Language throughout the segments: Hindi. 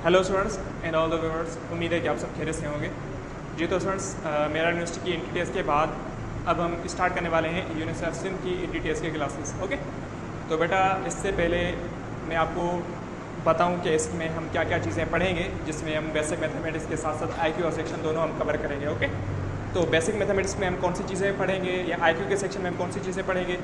Hello students and all the viewers, उम्मीद है कि आप सब खैरियत से होंगे। जी तो स्टूडेंट्स, मेरा यूनिवर्सिटी की इंटी के बाद अब हम स्टार्ट करने वाले हैं यूनिवर्सिटी ऑफ सिंध की इंटी के क्लासेस। ओके, तो बेटा इससे पहले मैं आपको बताऊं कि इसमें हम क्या क्या चीज़ें पढ़ेंगे, जिसमें हम बेसिक मैथमेटिक्स के साथ साथ आईक्यू और सेक्शन दोनों हम कवर करेंगे। ओके, तो बेसिक मैथमेटिक्स में हम कौन सी चीज़ें पढ़ेंगे या आईक्यू के सेक्शन में हम कौन सी चीज़ें पढ़ेंगे,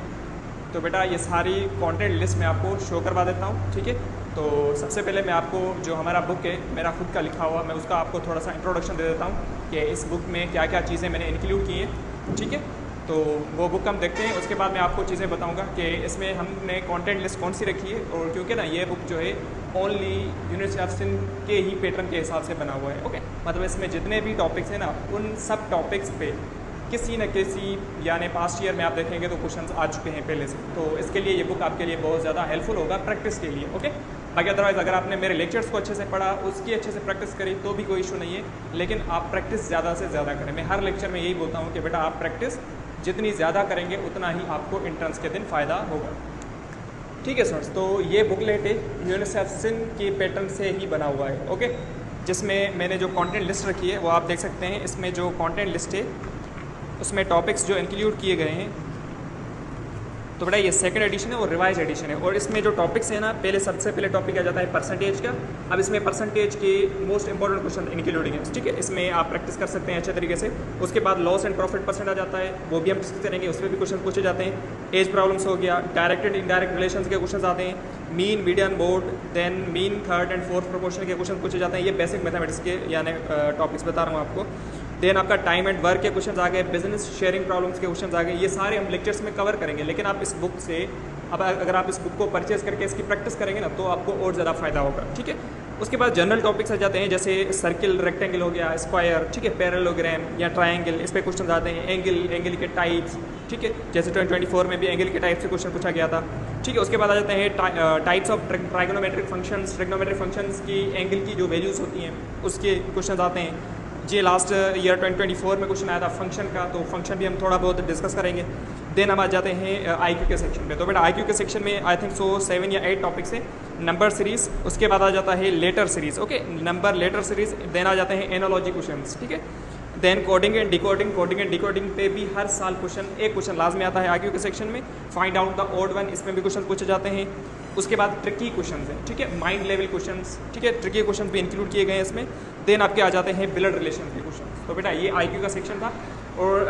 तो बेटा ये सारी कंटेंट लिस्ट मैं आपको शो करवा देता हूँ। ठीक है, तो सबसे पहले मैं आपको जो हमारा बुक है मेरा खुद का लिखा हुआ, मैं उसका आपको थोड़ा सा इंट्रोडक्शन दे देता हूँ कि इस बुक में क्या क्या चीज़ें मैंने इंक्लूड की हैं। ठीक है, तो वो बुक हम देखते हैं, उसके बाद मैं आपको चीज़ें बताऊंगा कि इसमें हमने कंटेंट लिस्ट कौन सी रखी है, और क्योंकि ना ये बुक जो है ओनली यूनिवर्सिटी ऑफ सिंध के ही पैटर्न के हिसाब से बना हुआ है। ओके, मतलब इसमें जितने भी टॉपिक्स हैं ना, उन सब टॉपिक्स पे किसी न किसी यानी पास्ट ईयर में आप देखेंगे तो क्वेश्चंस आ चुके हैं पहले से, तो इसके लिए ये बुक आपके लिए बहुत ज़्यादा हेल्पफुल होगा प्रैक्टिस के लिए। ओके, बाकी अदरवाइज़ अगर आपने मेरे लेक्चर्स को अच्छे से पढ़ा, उसकी अच्छे से प्रैक्टिस करी तो भी कोई इशू नहीं है, लेकिन आप प्रैक्टिस ज़्यादा से ज़्यादा करें। मैं हर लेक्चर में यही बोलता हूँ कि बेटा आप प्रैक्टिस जितनी ज़्यादा करेंगे उतना ही आपको इंट्रेंस के दिन फ़ायदा होगा। ठीक है स्टूडेंट्स, तो ये बुकलेट है यूनिवर्सिटी ऑफ सिंध के पैटर्न से ही बना हुआ है। ओके, जिसमें मैंने जो कंटेंट लिस्ट रखी है वो आप देख सकते हैं। इसमें जो कंटेंट लिस्ट है उसमें टॉपिक्स जो इंक्लूड किए गए हैं, तो बेटा ये सेकंड एडिशन है और रिवाइज एडिशन है। और इसमें जो टॉपिक्स हैं ना, पहले सबसे पहले टॉपिक आ जाता है परसेंटेज का। अब इसमें परसेंटेज के मोस्ट इंपॉर्टेंट क्वेश्चन इंक्लूडिंग है। ठीक है, इसमें आप प्रैक्टिस कर सकते हैं अच्छे तरीके से। उसके बाद लॉस एंड प्रॉफिट परसेंट आ जाता है, वो भी हम डिस्कस करेंगे, उसमें भी क्वेश्चन पूछे जाते हैं। एज प्रॉब्लम्स हो गया, डायरेक्ट एंड इनडायरेक्ट रिलेशन के क्वेश्चन आते हैं, mean median board, then mean third and fourth proportion के क्वेश्चन पूछे जाते हैं। ये बेसिक मैथमेटिक्स के यानी टॉपिक्स बता रहा हूँ आपको। देन आपका टाइम एंड वर्क के क्वेश्चन आ गए, बिजनेस शेयरिंग प्रॉब्लम्स के क्वेश्चन आ गए। ये सारे हम लेक्चर्स में कवर करेंगे, लेकिन आप इस बुक से अब अगर आप इस बुक को परचेज करके इसकी प्रैक्टिस करेंगे ना, तो आपको और ज़्यादा फायदा होगा। ठीक है, उसके बाद जनरल टॉपिक्स आ जाते हैं, जैसे सर्किल, रेक्टेंगल हो गया, स्क्वायर, ठीक है, पैरेललोग्राम या ट्रायंगल, इस पर क्वेश्चन आते हैं। एंगल के टाइप्स, ठीक है, जैसे 2024 में भी एंगल के टाइप से क्वेश्चन पूछा गया था। ठीक है, उसके बाद आ जाते हैं types of trigonometric functions. Trigonometric functions की एंगल की जो वैल्यूज़ होती हैं उसके क्वेश्चन आते हैं। जी लास्ट ईयर 2024 में क्वेश्चन आया था फंक्शन का, तो फंक्शन भी हम थोड़ा बहुत डिस्कस करेंगे। देन हम आ जाते हैं आईक्यू के सेक्शन पे। तो बेटा आईक्यू के सेक्शन में आई थिंक 7 या 8 टॉपिक्स हैं। नंबर सीरीज, उसके बाद आ जाता है letter series. Okay, number letter series. Then आ जाते हैं एनोलॉजी क्वेश्चंस। ठीक है, then coding and decoding. Coding and decoding पे भी हर साल एक क्वेश्चन लाजमी आता है आईक्यू के सेक्शन में। Find out the odd one, इसमें भी क्वेश्चन पूछे जाते हैं। उसके बाद ट्रिकी क्वेश्चंस हैं, ठीक है, माइंड लेवल क्वेश्चंस, ठीक है, ट्रिकी क्वेश्चन भी इंक्लूड किए गए हैं इसमें। देन आपके आ जाते हैं ब्लड रिलेशन के क्वेश्चन। तो बेटा ये आईक्यू का सेक्शन था, और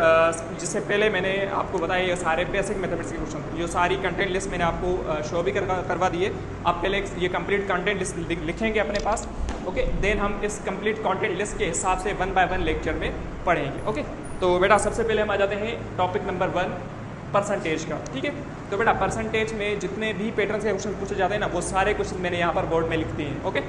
जिससे पहले मैंने आपको बताया ये सारे बेसिक मैथमेटिक्स के क्वेश्चन, ये सारी कंटेंट लिस्ट मैंने आपको शो भी करवा दी है। आप पहले ये कंप्लीट कंटेंट लिस्ट लिखेंगे अपने पास। ओके, देन हम इस कंप्लीट कंटेंट लिस्ट के हिसाब से 1 बाय 1 लेक्चर में पढ़ेंगे। ओके, तो बेटा सबसे पहले हम आ जाते हैं टॉपिक नंबर 1, परसेंटेज का। ठीक है, तो बेटा परसेंटेज में जितने भी पैटर्न के क्वेश्चन पूछे जाते हैं ना, वो सारे क्वेश्चन मैंने यहाँ पर बोर्ड में लिख दिए हैं। ओके,